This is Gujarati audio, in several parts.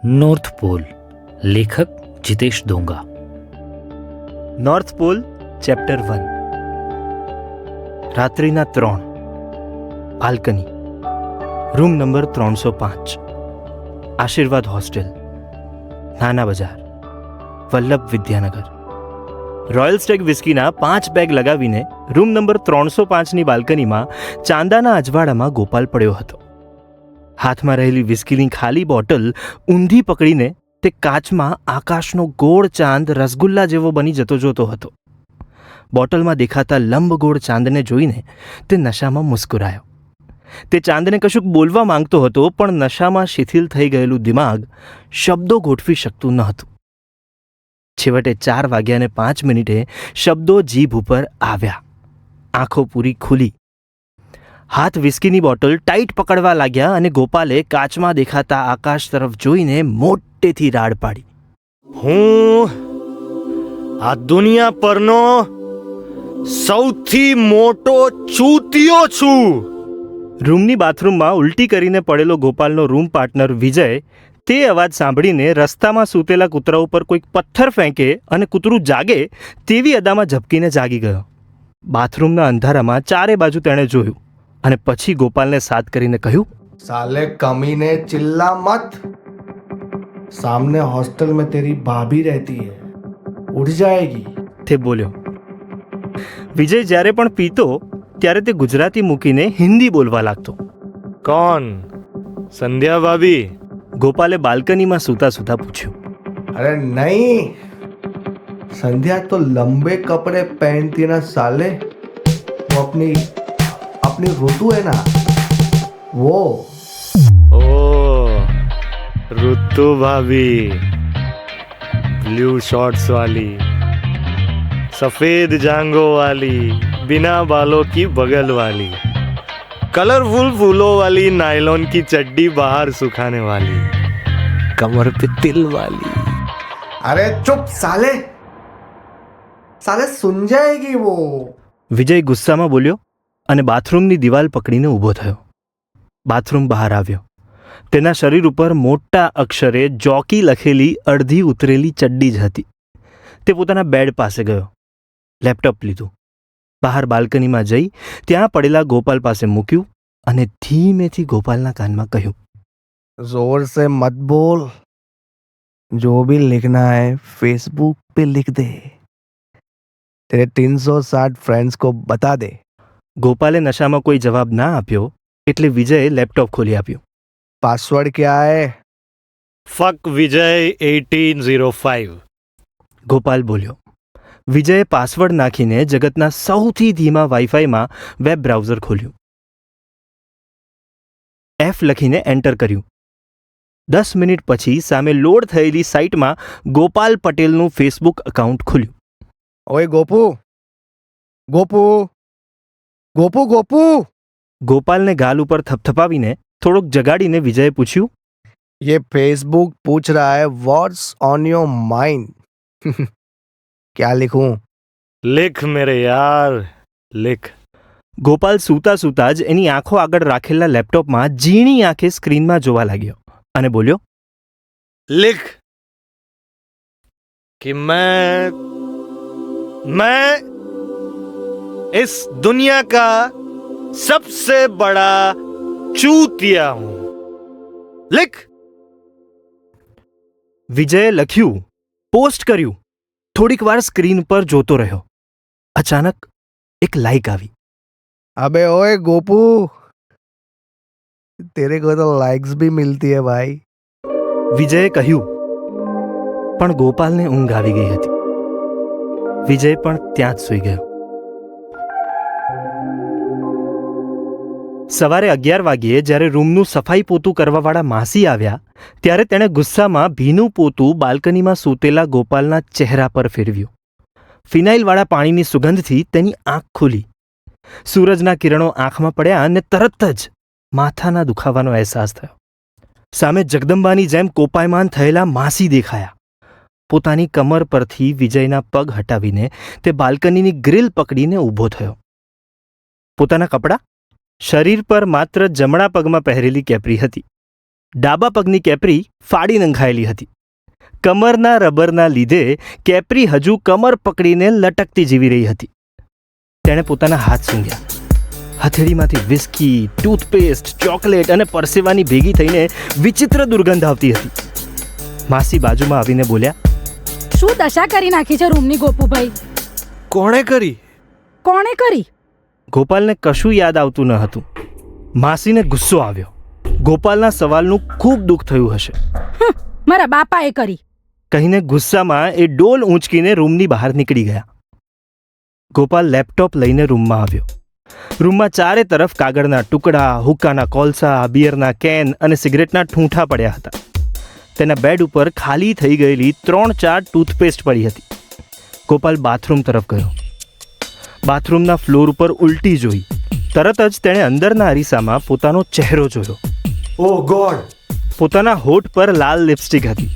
નોર્થ પોલ, લેખક Jitesh Donga. North pole chapter 1. રાત્રિના 3. Balcony, room number 305. Ashirwad hostel, Nana Bazar, Vallabh Vidyanagar. Royal stag વિસ્કીના 5 પેગ લગાવીને રૂમ નંબર 305ની બાલ્કનીમાં ચાંદાના અજવાળામાં ગોપાલ પડ્યો હતો. હાથમાં રહેલી વિસ્કીની ખાલી બોટલ ઊંધી પકડીને તે કાચમાં આકાશનો ગોળ ચાંદ રસગુલ્લા જેવો બની જતો જોતો હતો. બોટલમાં દેખાતા લંબગોળ ચાંદને જોઈને તે નશામાં મુસ્કુરાયો. તે ચાંદને કશુંક બોલવા માંગતો હતો, પણ નશામાં શિથિલ થઈ ગયેલું દિમાગ શબ્દો ગોઠવી શકતું ન હતું. છેવટે 4:05 શબ્દો જીભ ઉપર આવ્યા. આંખો પૂરી ખુલી. હાથ વિસ્કીની બોટલ ટાઈટ પકડવા લાગ્યા અને ગોપાલે કાચમાં દેખાતા આકાશ તરફ જોઈને મોટેથી રાડ પાડી. હું આ દુનિયા પરનો સૌથી મોટો ચૂતિયો છું. રૂમની બાથરૂમમાં ઉલટી કરીને પડેલો ગોપાલનો રૂમ પાર્ટનર વિજય તે અવાજ સાંભળીને રસ્તામાં સૂતેલા કૂતરા ઉપર કોઈક પથ્થર ફેંકે અને કૂતરું જાગે તેવી અદામાં ઝબકીને જાગી ગયો. બાથરૂમના અંધારામાં ચારે બાજુ તેણે જોયું અને પછી ગોપાલને સાદ કરીને કહ્યું, साले कमीने चिल्ला मत. सामने हॉस्टल में तेरी भाभी रहती है, उठ जाएगी. તે બોલ્યો. વિજય જ્યારે પણ પીતો ત્યારે તે ગુજરાતી મૂકીને હિન્દી બોલવા લાગતો. કોણ? સંધ્યા ભાભી? ગોપાલે બાલ્કનીમાં સૂતા સૂતા પૂછ્યું. अरे नहीं, संध्या तो लंबे कपड़े पहनती है ना साले. वो अपनी ऋतु है ना, वो. ઓ ઋતુ ભાભી, બ્લू शॉर्ट्स वाली, सफेद जांघों वाली, बिना बालों की बगल वाली, कलरफुल फूलों वाली, नायलॉन की चड्डी बाहर सुखाने वाली, कमर पे तिल वाली. अरे चुप साले, साले सुन जाएगी वो. વિજય ગુસ્સામાં બોલ્યો અને બાથરૂમની દિવાલ પકડીને ઊભો થયો. બાથરૂમ બહાર આવ્યો. તેના શરીર ઉપર મોટા અક્ષરે જોકી લખેલી અડધી ઉતરેલી ચડ્ડી જ હતી. તે પોતાના બેડ પાસે ગયો. લેપટોપ લીધું. બહાર બાલ્કનીમાં જઈ ત્યાં પડેલા ગોપાલ પાસે મૂક્યું અને ધીમેથી ગોપાલના કાનમાં કહ્યું, जोर से मत बोल. जो भी लिखना है फेसबुक पे लिख दे. तेरे 360 फ्रेंड्स को बता दे. ગોપાલે નશામાં કોઈ જવાબ ના આપ્યો એટલે વિજયે લેપટોપ ખોલી આપ્યું. पासवर्ड क्या है? ફક વિજય 1805. ગોપાલ બોલ્યો. વિજયે પાસવર્ડ નાખીને જગતના સૌથી ધીમા વાઈફાઈમાં વેબ બ્રાઉઝર ખોલ્યું. F લખીને એન્ટર કર્યું. 10 મિનિટ પછી સામે લોડ થયેલી સાઇટમાં ગોપાલ પટેલનું ફેસબુક એકાઉન્ટ ખુલ્યું. ओए गोपू, गोपू, गोपू, गोपू. ગોપાલને ગાલ ઉપર થપથપાવીને થોડોક જગાડીને વિજયે પૂછ્યું, ये फेसबुक पूछ रहा है व्हाट्स ऑन योर माइंड. क्या लिखूं? लिख मेरे यार, लिख. ગોપાલ સૂતા સૂતા જ એની આંખો આગળ રાખેલા લેપટોપમાં ઝીણી આંખે સ્ક્રીનમાં જોવા લાગ્યો અને બોલ્યો, लिख कि मैं इस दुनिया का सबसे बड़ा चूतिया हूं. लिख. વિજયે લખ્યું, પોસ્ટ કર્યું. થોડીક વાર સ્ક્રીન પર જોતો રહ્યો. અચાનક એક લાઈક આવી. अबे ओए गोपू, तेरे को तो लाइक्स भी मिलती है भाई. વિજયે કહ્યું, પણ ગોપાલને ઊંઘ આવી ગઈ હતી. વિજય પણ ત્યાં જ સૂઈ ગયો. સવારે 11 વાગ્યે જ્યારે રૂમનું સફાઈ પોતું કરવાવાળા માસી આવ્યા ત્યારે તેણે ગુસ્સામાં ભીનું પોતું બાલ્કનીમાં સૂતેલા ગોપાલના ચહેરા પર ફેરવ્યું. ફિનાઇલવાળા પાણીની સુગંધથી તેની આંખ ખુલી. સૂરજના કિરણો આંખમાં પડ્યા અને તરત જ માથાના દુખાવાનો અહેસાસ થયો. સામે જગદંબાની જેમ કોપાયમાન થયેલા માસી દેખાયા. પોતાની કમર પરથી વિજયના પગ હટાવીને તે બાલ્કનીની ગ્રીલ પકડીને ઊભો થયો. પોતાના કપડાં? શરીર પર માત્ર જમણા પગમાં પહેરેલી કેપરી હતી. ડાબા પગની કેપરી ફાડી નંખાયેલી હતી. કમરના રબરના લીધે કેપરી હજુ કમર પકડીને લટકતી જીવી રહી હતી. તેણે પોતાના હાથ સૂંઘ્યા. હથેળીમાંથી વિસ્કી, ટૂથપેસ્ટ, ચોકલેટ અને પરસેવાની ભેગી થઈને વિચિત્ર દુર્ગંધ આવતી હતી. માસી બાજુમાં આવીને બોલ્યા, શું દશા કરી નાખી છે રૂમની ગોપુભાઈ? કોણે કરી? કોણે કરી? ગોપાલને કશું યાદ આવતું ન હતું. માસીને ગુસ્સો આવ્યો. ગોપાલના સવાલનું ખૂબ દુઃખ થયું હશે મારા બાપાએ કરી કહીને ગુસ્સામાં એ ડોલ ઊંચકીને રૂમની બહાર નીકળી ગયા. ગોપાલ લેપટોપ લઈને રૂમમાં આવ્યો. રૂમમાં ચારે તરફ કાગળના ટુકડા, હુક્કાના કોલસા, બિયરના કેન અને સિગરેટના ઠૂંઠા પડ્યા હતા. તેના બેડ ઉપર ખાલી થઈ ગયેલી 3-4 ટૂથપેસ્ટ પડી હતી. ગોપાલ બાથરૂમ તરફ ગયો. બાથરૂમના ફ્લોર ઉપર ઉલટી જોઈ. તરત જ તેણે અંદરના અરીસામાં પોતાનો ચહેરો જોયો. ઓહ ગોડ! પોતાના હોઠ પર લાલ લિપસ્ટિક હતી.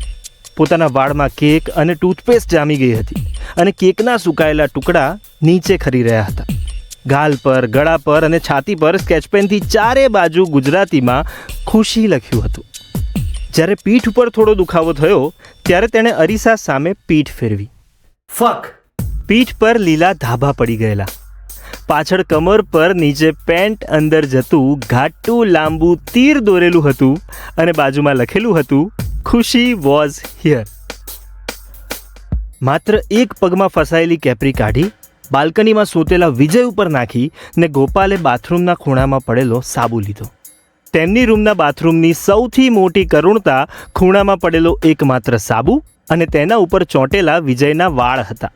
પોતાના વાળમાં કેક અને ટૂથપેસ્ટ જામી ગઈ હતી અને કેકના સુકાયેલા ટુકડા નીચે ખરી રહ્યા હતા. ગાલ પર, ગળા પર અને છાતી પર સ્કેચપેનથી ચારે બાજુ ગુજરાતીમાં ખુશી લખ્યું હતું. જ્યારે પીઠ ઉપર થોડો દુખાવો થયો ત્યારે તેણે અરીસા સામે પીઠ ફેરવી. ફક! પીઠ પર લીલા ધાબા પડી ગયેલા. પાછળ કમર પર નીચે પેન્ટ અંદર જતું ઘાટું લાંબુ તીર દોરેલું હતું અને બાજુમાં લખેલું હતું, ખુશી વોઝ હિયર. માત્ર એક પગમાં ફસાયેલી કેપરી કાઢી બાલ્કનીમાં સૂતેલા વિજય ઉપર નાખી ને ગોપાલે બાથરૂમના ખૂણામાં પડેલો સાબુ લીધો. તેમની રૂમના બાથરૂમની સૌથી મોટી કરુણતા ખૂણામાં પડેલો એકમાત્ર સાબુ અને તેના ઉપર ચોંટેલા વિજયના વાળ હતા.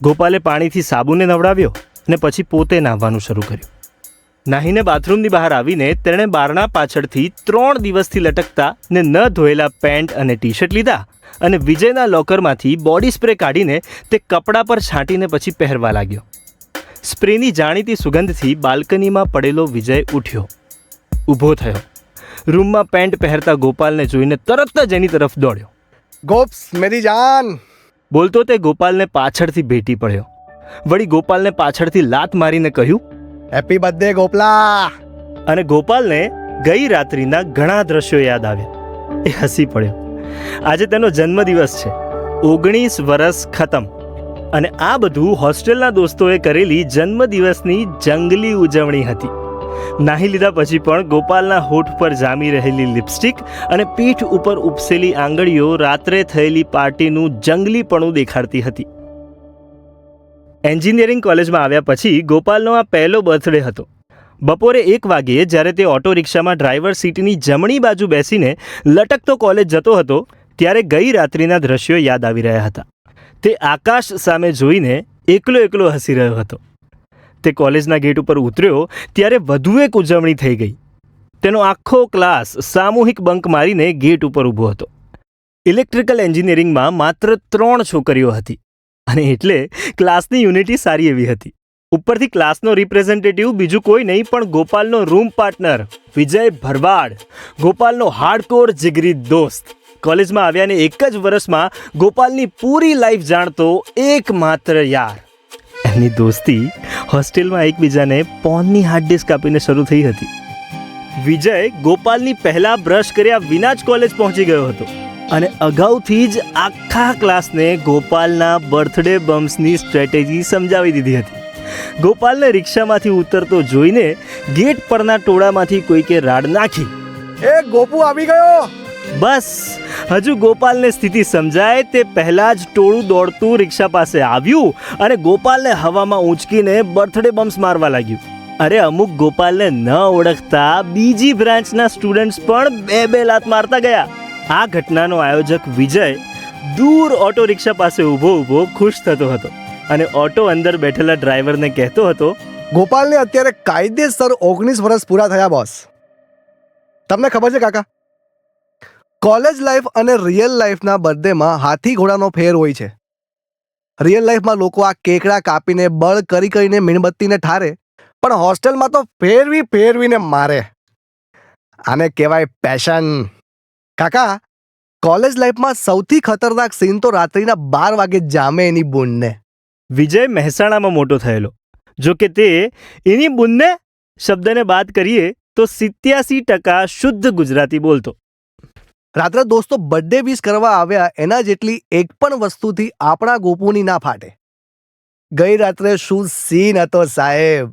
ગોપાલે પાણીથી સાબુને નવડાવ્યો ને પછી પોતે નાહવાનું શરૂ કર્યું. નાહીને બાથરૂમની બહાર આવીને તેણે બારણા પાછળથી 3 દિવસથી લટકતા ને ન ધોયેલા પેન્ટ અને ટી શર્ટ લીધા અને વિજયના લોકરમાંથી બોડી સ્પ્રે કાઢીને તે કપડાં પર છાંટીને પછી પહેરવા લાગ્યો. સ્પ્રેની જાણીતી સુગંધથી બાલ્કનીમાં પડેલો વિજય ઉઠ્યો, ઊભો થયો. રૂમમાં પેન્ટ પહેરતા ગોપાલને જોઈને તરત જ એની તરફ દોડ્યો. ગોપ્સ મેરી જાન! બોલતો તે ગોપાલને પાછળથી ભેટી પડ્યો. વળી ગોપાલને પાછળથી લાત મારીને કહ્યું, હેપી બર્થડે ગોપલા! અને ગોપાલને ગઈ રાત્રિના ઘણા દ્રશ્યો યાદ આવ્યા. એ હસી પડ્યો. આજે તેનો જન્મદિવસ છે. 19 વર્ષ ખતમ. અને આ બધું હોસ્ટેલના દોસ્તોએ કરેલી જન્મદિવસની જંગલી ઉજવણી હતી. નાહી લીધા પછી પણ ગોપાલના હોઠ પર જામી રહેલી લિપસ્ટિક અને પીઠ ઉપર ઉપસેલી આંગળીઓ રાત્રે થયેલી પાર્ટીનું જંગલીપણું દેખાડતી હતી. એન્જિનિયરિંગ કોલેજમાં આવ્યા પછી ગોપાલનો આ પહેલો બર્થડે હતો. બપોરે 1 વાગ્યે જ્યારે તે ઓટો રિક્ષામાં ડ્રાઈવર સીટની જમણી બાજુ બેસીને લટકતો કોલેજ જતો હતો ત્યારે ગઈ રાત્રિના દ્રશ્યો યાદ આવી રહ્યા હતા. તે આકાશ સામે જોઈને એકલો એકલો હસી રહ્યો હતો. તે કોલેજના ગેટ ઉપર ઉતર્યો ત્યારે વધુ એક ઉજવણી થઈ ગઈ. તેનો આખો ક્લાસ સામૂહિક બંક મારીને ગેટ ઉપર ઊભો હતો. ઇલેક્ટ્રિકલ એન્જિનિયરિંગમાં માત્ર 3 છોકરીઓ હતી અને એટલે ક્લાસની યુનિટી સારી એવી હતી. ઉપરથી ક્લાસનો રિપ્રેઝેન્ટેટિવ બીજું કોઈ નહીં પણ ગોપાલનો રૂમ પાર્ટનર વિજય ભરવાડ, ગોપાલનો હાર્ડકોર જીગરી દોસ્ત. કોલેજમાં આવ્યાને 1 જ વર્ષમાં ગોપાલની પૂરી લાઈફ જાણતો એકમાત્ર યાર. એમની દોસ્તી હોસ્ટેલમાં એકબીજાને પોનની હાર્ડ ડિસ્ક આપીને શરૂ થઈ હતી. વિજય ગોપાલની પહેલા બ્રશ કર્યા વિના જ કોલેજ પહોંચી ગયો હતો અને અગાઉથી જ આખા ક્લાસને ગોપાલના બર્થડે બમ્સની સ્ટ્રેટેજી સમજાવી દીધી હતી. ગોપાલને રિક્ષામાંથી ઉતરતો જોઈને ગેટ પરના ટોળામાંથી કોઈકે રાડ નાખી, એ ગોપુ આવી ગયો! બસ હજુ ગોપાલને સ્થિતિ સમજાય તે પહેલા જ ટોળું દોડતું રિક્ષા પાસે આવ્યું અને ગોપાલને હવામાં ઊંચકીને બર્થડે બમ્સ મારવા લાગ્યું. અરે અમુક ગોપાલને ન ઓળખતા બીજી બ્રાન્ચના સ્ટુડન્ટ્સ પણ 2 લાત મારતા ગયા. આ ઘટનાનો આયોજક વિજય દૂર ઓટો રિક્ષા પાસે ઊભો ખુશ થતો હતો અને ઓટો અંદર બેઠેલા ડ્રાઈવરને કહેતો હતો, ગોપાલને અત્યારે કાયદેસર 19 વર્ષ પૂરા થયા બોસ. તમને ખબર છે કાકા, કોલેજ લાઈફ અને રિયલ લાઈફના બર્થડેમાં હાથી ઘોડાનો ફેર હોય છે. રિયલ લાઈફમાં લોકો આ કેકડા કાપીને બળ કરીને મીણબત્તીને ઠારે, પણ હોસ્ટેલમાં તો ફેરવીને મારે. આને કહેવાય પેશન. કાકા, કોલેજ લાઈફમાં સૌથી ખતરનાક સીન તો રાત્રિના 12 વાગે જામે એની બૂનને. વિજય મહેસાણામાં મોટો થયેલો. જો કે તે એની બુનને શબ્દને બાદ કરીએ તો 87% શુદ્ધ ગુજરાતી બોલતો. રાત્રે દોસ્તો બર્થડે વિશ કરવા આવ્યા એના જેટલી એક પણ વસ્તુથી આપણા ગોપુની ના ફાટે. ગઈ રાત્રે શું સીન હતો સાહેબ.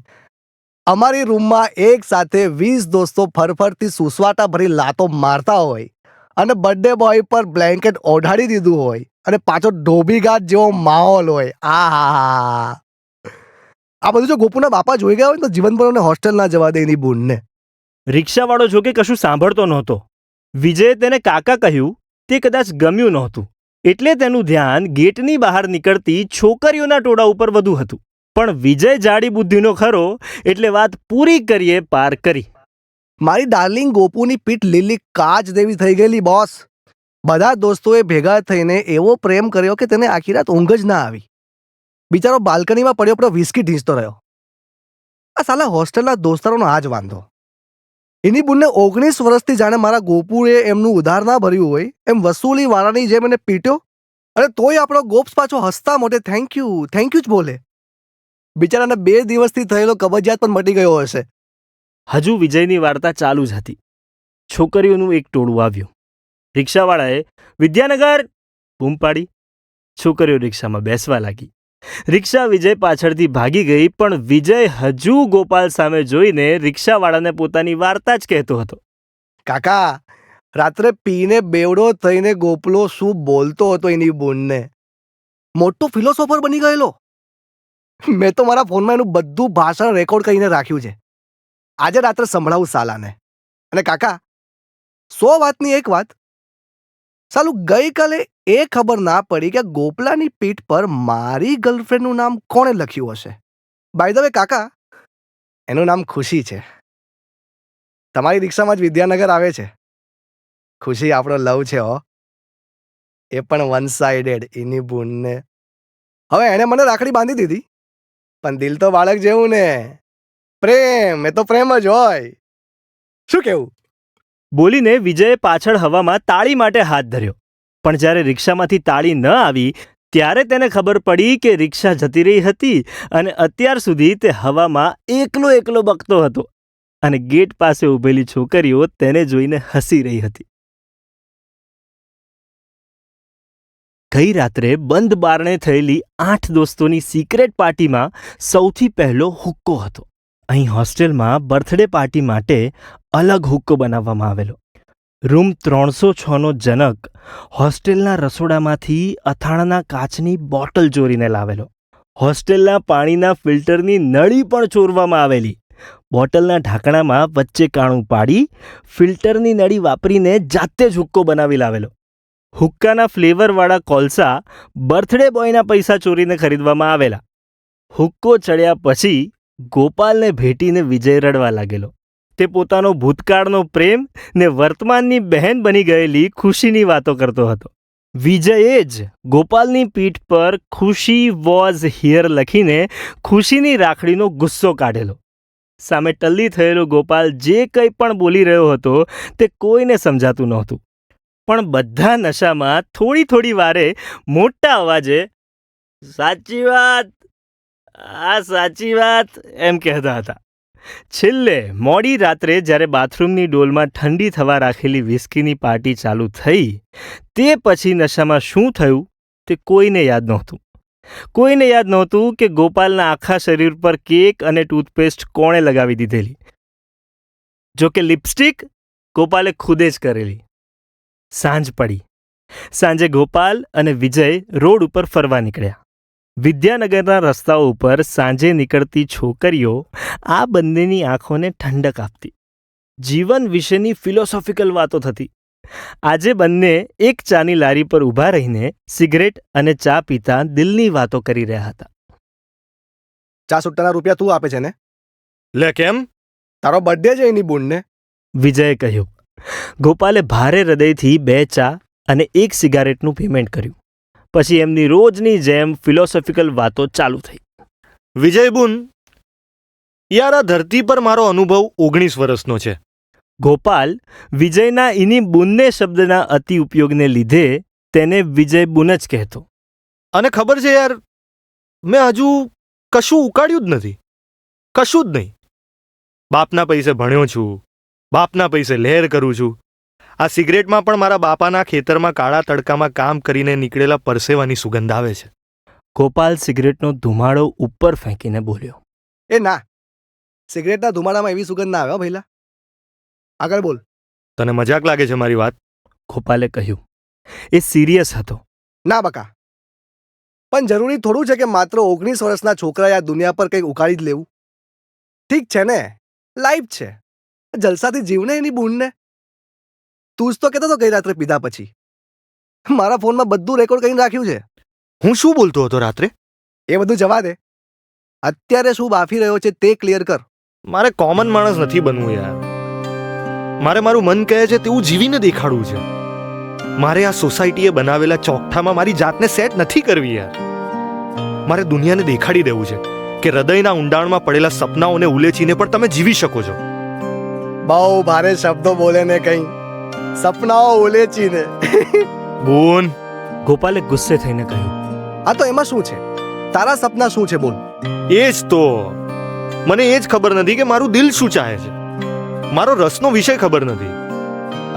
અમારી રૂમમાં એક સાથે 20 દોસ્તો ફરફરતી સુસવાટા ભરી લાતો મારતા હોય અને બર્થડે બોય પર બ્લેન્કેટ ઓઢાડી દીધું હોય અને પાછો ધોબીઘાટ જેવો માહોલ હોય. આ બધું જો ગોપુના બાપા જોઈ ગયા હોય ને તો જીવનભર હોસ્ટેલ ના જવા દે એની બૂનને. રિક્ષાવાળો જોકે કશું સાંભળતો નહોતો. વિજયે તેને કાકા કહ્યું તે કદાચ ગમ્યું નહોતું, એટલે તેનું ધ્યાન ગેટની બહાર નીકળતી છોકરીઓના ટોળા ઉપર વધુ હતું. પણ વિજય જાડી બુદ્ધિનો ખરો એટલે વાત પૂરી કરીએ પાર કરી. મારી ડાર્લિંગ ગોપુની પીઠ લીલી કાચ દેવી થઈ ગયેલી બોસ. બધા દોસ્તોએ ભેગા થઈને એવો પ્રેમ કર્યો કે તેને આખી રાત ઊંઘ જ ના આવી. બિચારો બાલ્કનીમાં પડ્યો પડ્યો વિસ્કી ઢીંચતો રહ્યો. આ સાલા હોસ્ટેલના દોસ્તારોનો આ જ વાંધો. એની બુનને 19 વર્ષથી જાણે મારા ગોપુએ એમનું ઉધાર ના ભર્યું હોય એમ વસૂલી વાળાની જેમ એને પીટ્યો, અને તોય આપણો ગોપ્સ પાછો હસતા મોઢે થેન્ક યુ જ બોલે. બિચારાને 2 દિવસથી થયેલો કબજિયાત પણ મટી ગયો હશે. હજુ વિજયની વાર્તા ચાલુ જ હતી. છોકરીઓનું એક ટોળું આવ્યું. રિક્ષાવાળાએ વિદ્યાનગર બૂમ પાડી. છોકરીઓ રિક્ષામાં બેસવા લાગી. રિક્ષા વિજય પાછળથી ભાગી ગઈ, પણ વિજય હજુ ગોપાલ સામે જોઈને રિક્ષાવાળાને પોતાની વાર્તા જ કહેતો હતો. કાકા, રાત્રે પીને બેવડો થઈને ગોપલો શું બોલતો હતો એની બૂનને. મોટો ફિલોસોફર બની ગયેલો. મેં તો મારા ફોનમાં એનું બધું ભાષણ રેકોર્ડ કરીને રાખ્યું છે. આજે રાત્રે સંભળાવું સાલાને. અને કાકા, 100 વાતની એક વાત, સાલું ગઈકાલે એ ખબર ના પડી કે ગોપલાની પીઠ પર મારી ગર્લફ્રેન્ડનું નામ કોણે લખ્યું હશે. બાય ધ વે કાકા, એનું નામ ખુશી છે. તમારી રિક્ષામાં જ વિદ્યાનગર આવે છે. ખુશી આપણો લવ છે હો. એ પણ વન સાઇડેડ એની બૂનને. હવે એણે મને રાખડી બાંધી દીધી, પણ દિલ તો બાળક જેવું ને. પ્રેમ એ તો પ્રેમ જ હોય. શું કેવું? બોલીને વિજયે પાછળ હવામાં તાળી માટે હાથ ધર્યો. પણ જ્યારે રિક્ષામાંથી તાળી ન આવી ત્યારે તેને ખબર પડી કે રિક્ષા જતી રહી હતી અને અત્યાર સુધી તે હવામાં એકલો બકતો હતો અને ગેટ પાસે ઊભેલી છોકરીઓ તેને જોઈને હસી રહી હતી. ગઈ રાત્રે બંધ બારણે થયેલી 8 દોસ્તોની સિક્રેટ પાર્ટીમાં સૌથી પહેલો હુક્કો હતો. અહીં હોસ્ટેલમાં બર્થડે પાર્ટી માટે અલગ હુક્કો બનાવવામાં આવેલો. રૂમ 306નો જનક હોસ્ટેલના રસોડામાંથી અથાણાના કાચની બોટલ ચોરીને લાવેલો. હોસ્ટેલના પાણીના ફિલ્ટરની નળી પણ ચોરવામાં આવેલી. બોટલના ઢાંકણામાં વચ્ચે કાણું પાડી ફિલ્ટરની નળી વાપરીને જાતે જ હુક્કો બનાવી લાવેલો. હુક્કાના ફ્લેવરવાળા કોલસા બર્થડે બોયના પૈસા ચોરીને ખરીદવામાં આવેલા. હુક્કો ચડ્યા પછી ગોપાલને ભેટીને વિજય રડવા લાગેલો. તે પોતાનો ભૂતકાળનો પ્રેમ ને વર્તમાનની બહેન બની ગયેલી ખુશીની વાતો કરતો હતો. વિજયે જ ગોપાલની પીઠ પર ખુશી વોઝ હિયર લખીને ખુશીની રાખડીનો ગુસ્સો કાઢેલો. સામે ટલ્લી થયેલો ગોપાલ જે કંઈ પણ બોલી રહ્યો હતો તે કોઈને સમજાતું નહોતું. પણ બધા નશામાં થોડી વારે મોટા અવાજે સાચી વાત, આ સાચી વાત એમ કહેતા હતા. છેલ્લે મોડી રાત્રે જ્યારે બાથરૂમની ડોલમાં ઠંડી થવા રાખેલી વિસ્કીની પાર્ટી ચાલુ થઈ તે પછી નશામાં શું થયું તે કોઈને યાદ નહોતું. કોઈને યાદ નહોતું કે ગોપાલના આખા શરીર પર કેક અને ટૂથપેસ્ટ કોણે લગાવી દીધેલી. જોકે લિપસ્ટિક ગોપાલે ખુદે જ કરેલી. સાંજ પડી. સાંજે ગોપાલ અને વિજય રોડ ઉપર ફરવા નીકળ્યા. વિદ્યાનગરના રસ્તાઓ ઉપર સાંજે નીકળતી છોકરીઓ આ બંનેની આંખોને ઠંડક આપતી. જીવન વિશેની ફિલોસોફિકલ વાતો થતી. આજે બંને એક ચાની લારી પર ઊભા રહીને સિગરેટ અને ચા પીતા દિલની વાતો કરી રહ્યા હતા. ચા સુટ્ટાના રૂપિયા તું આપે છે ને? લે કેમ? તારો બર્થડે છે એની બૂનને. વિજયે કહ્યું. ગોપાલે ભારે હૃદયથી 2 ચા અને 1 સિગારેટનું પેમેન્ટ કર્યું. પછી એમની રોજની જેમ ફિલોસોફિકલ વાતો ચાલુ થઈ. વિજય બુન, યાર આ ધરતી પર મારો અનુભવ 19 વર્ષનો છે. ગોપાલ વિજયના ઇની બુન્ને શબ્દના અતિ ઉપયોગને લીધે તેને વિજય બુન જ કહેતો. અને ખબર છે યાર, મેં હજુ કશું ઉકાળ્યું જ નથી. કશું જ નહીં. બાપના પૈસે ભણ્યો છું, બાપના પૈસે લહેર કરું છું. આ સિગરેટમાં પણ મારા બાપાના ખેતરમાં કાળા તડકામાં કામ કરીને નીકળેલા પરસેવાની સુગંધ આવે છે. ગોપાલ સિગરેટનો ધુમાડો ઉપર ફેંકીને બોલ્યો. એ ના, સિગરેટના ધુમાડામાં એવી સુગંધ ના આવે હો ભઈલા. આગળ બોલ. તને મજાક લાગે છે મારી વાત? ગોપાલે કહ્યું. એ સિરિયસ હતો. ના બકા, પણ જરૂરી થોડું છે કે માત્ર 19 વર્ષના છોકરાએ આ દુનિયા પર કંઈક ઉકાળી જ લેવું. ઠીક છે ને, લાઈફ છે, જલસાથી જીવને એની બૂનને. તું જ તો કહેતો હતો ગઈ રાત્રે પીધા પછી. મારા ફોનમાં બધું રેકોર્ડ કરીને રાખ્યું છે. હું શું બોલતો હતો રાત્રે? એ બધું જવા દે. અત્યારે શું બાફી રહ્યો છે તે ક્લિયર કર. મારે કોમન માણસ નથી બનવું યાર. મારે મારું મન કહે છે તેવું જીવીને દેખાડવું છે. મારે આ સોસાયટીએ બનાવેલા ચોકઠામાં મારી જાતને સેટ નથી કરવી યાર. મારે દુનિયાને દેખાડી દેવું છે કે હૃદયના ઊંડાણમાં પડેલા સપનાઓને ઉલેચીને પણ તમે જીવી શકો છો. બહુ ભારે શબ્દો બોલે ને કંઈ સપનાઓ ઉલેચીને. બોન, ગોપાલે ગુસ્સે થઈને કહ્યું. આ તો એમાં શું છે? તારા સપના શું છે બોલ. એ જ તો મને એ જ ખબર નથી કે મારું દિલ શું ચાહે છે. મારો રસનો વિષય ખબર નથી.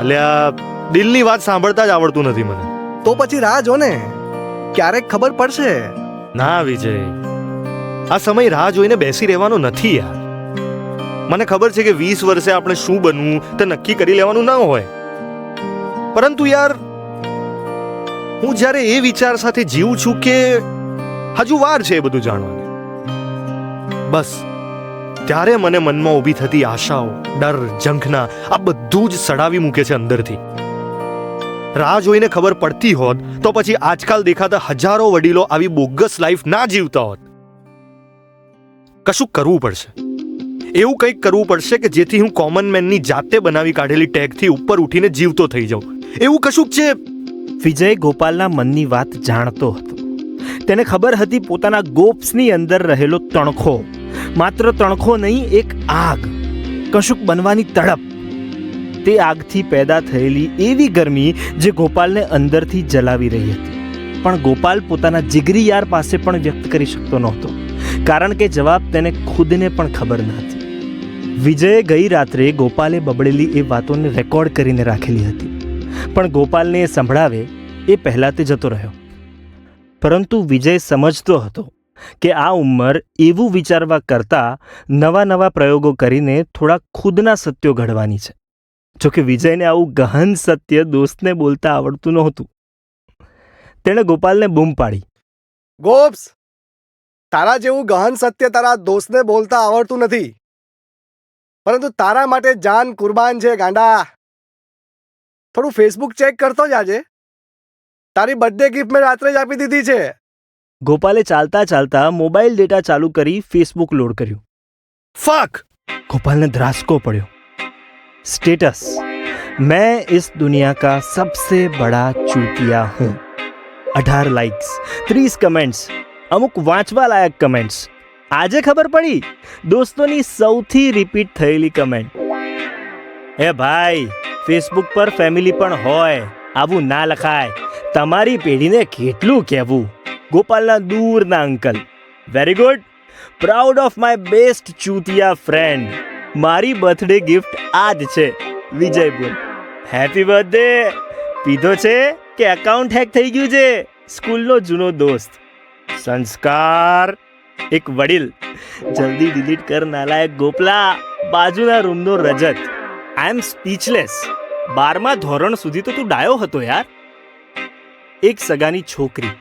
અલ્યા, દિલની વાત સાંભળતા જ આવડતું નથી મને. તો પછી રાહ જો ને, ક્યારેક ખબર પડશે. ના વિજય, આ સમય રાહ જોઈને બેસી રહેવાનો નથી યાર. મને ખબર છે કે 20 વર્ષે આપણે શું બનવું તે નક્કી કરી લેવાનું ન હોય. પરંતુ યાર, હું જ્યારે એ વિચાર સાથે જીવું છું કે હજુ વાર છે એ બધું જાણવાની, બસ ત્યારે મને મનમાં ઊભી થતી આશાઓ, ડર, ઝંખના આ બધું જ સડાવી મૂકે છે અંદરથી. રાહ જોઈને ખબર પડતી હોત તો પછી આજકાલ દેખાતા હજારો વડીલો આવી બોગસ લાઈફ ના જીવતા હોત. કશું કરવું પડશે. એવું કંઈક કરવું પડશે કે જેથી હું કોમન મેનની જાતે બનાવી કાઢેલી ટેગથી ઉપર ઉઠીને જીવતો થઈ જાઉં. એવું કશુંક છે. વિજય ગોપાલના મનની વાત જાણતો હતો. તેને ખબર હતી પોતાના ગોપ્સની અંદર રહેલો તણખો. માત્ર તણખો નહીં, એક આગ, કશુંક બનવાની તડપ. તે આગથી પેદા થયેલી એવી ગરમી જે ગોપાલને અંદરથી જલાવી રહી હતી. પણ ગોપાલ પોતાના જીગરી યાર પાસે પણ વ્યક્ત કરી શકતો નહોતો, કારણ કે જવાબ તેને ખુદને પણ ખબર ન હતી. વિજયે ગઈ રાત્રે ગોપાલે બબડેલી એ વાતોને રેકોર્ડ કરીને રાખેલી હતી, પણ ગોપાલને એ સંભળાવે એ પહેલાં તે જતો રહ્યો. પરંતુ વિજય સમજતો હતો કે આ ઉંમર એવું વિચારવા કરતાં નવા નવા પ્રયોગો કરીને થોડા ખુદના સત્યો ઘડવાની છે. જોકે વિજયને આવું ગહન સત્ય દોસ્તને બોલતા આવડતું નહોતું. તેણે ગોપાલને બૂમ પાડી. ગોપ્સ, તારા જેવું ગહન સત્ય તારા દોસ્તને બોલતા આવડતું નથી, પરંતુ તારા માટે જાન કુરબાન છે ગાંડા. થોડું ફેસબુક ચેક કરતો જાજે. તારી બર્થડે ગિફ્ટ મેં રાત્રે જ આપી દીધી છે. ગોપાલે ચાલતા ચાલતા મોબાઈલ ડેટા ચાલુ કરી ફેસબુક લોડ કર્યું. ફક! गोपाल ने ध्रासको पड़ो. स्टेटस: मैं इस दुनिया का सबसे बड़ा चूतिया हूँ. 18 लाइक्स, 30 कमेंट्स, अमुक वांचवा लायक कमेंट्स. આજે ખબર પડી દોસ્તોની સૌથી રિપીટ થયેલી કમેન્ટ, એ ભાઈ ફેસબુક પર ફેમિલી પણ હોય, આવું ના લખાય, તમારી પેઢીને કેટલું કહેવું. ગોપાલના દૂરના uncle: very good, proud of my best ચૂતિયા ફ્રેન્ડ. મારી બર્થડે ગિફ્ટ આ જ છે. વિજય બોલ: હેપી બર્થડે. પીધો છે કે એકાઉન્ટ હેક થઈ ગયું છે? સ્કૂલનો જૂનો દોસ્ત. સંસ્કાર: એક વડીલ: જલ્દી ડિલીટ કર નાલાયક ગોપલા. બાજુના રૂમનો રજત: આઈ એમ સ્પીચલેસ. 12મા ધોરણ સુધી તો તું ડાયો હતો યાર. એક સગાની છોકરી.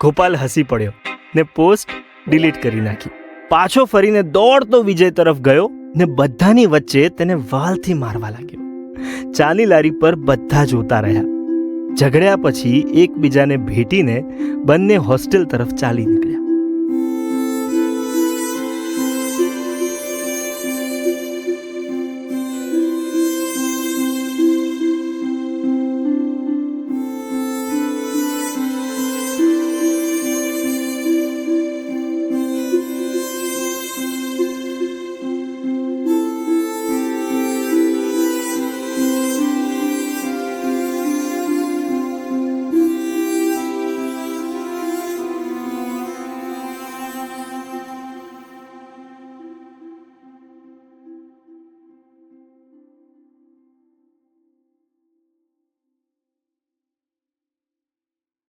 ગોપાલ હસી પડ્યો ને પોસ્ટ ડિલીટ કરી નાખી. પાછો ફરીને દોડતો વિજય તરફ ગયો ને બધાની વચ્ચે તેને વાલથી મારવા લાગ્યો. ચાની લારી પર બધા જોતા રહ્યા. ઝઘડ્યા પછી એકબીજાને ભેટીને બંને હોસ્ટેલ તરફ ચાલી નીકળ્યા.